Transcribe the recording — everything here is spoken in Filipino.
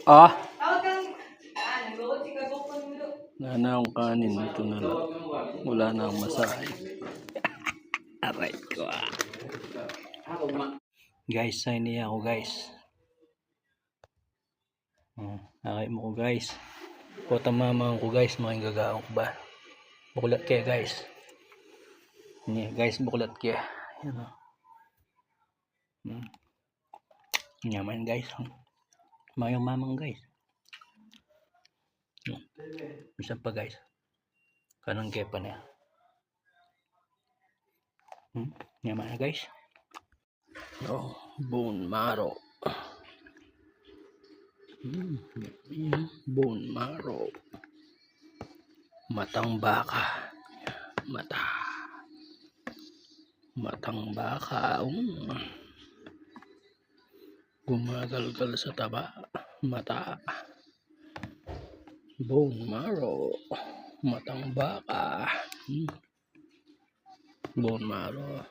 Ah! Wala na akong kanin. Ito na lang. Wala na akong masahe. Aray ko ah. Guys, sign niya ako guys. Akay mo ko guys. Potamama ko guys. Mga gagawa ko ba? Bukulat kaya guys. Ini guys, bukulat kaya. Yan o. Nyaman guys. Mayang mamang guys. Bisa pa guys. Kanang kepa na. Nyaman na guys. Oh, bone marrow. Bone marrow. Matang baka. Matang baka. Gumagalgal sa taba. Mata. Bone marrow. Matang baka. Bone marrow.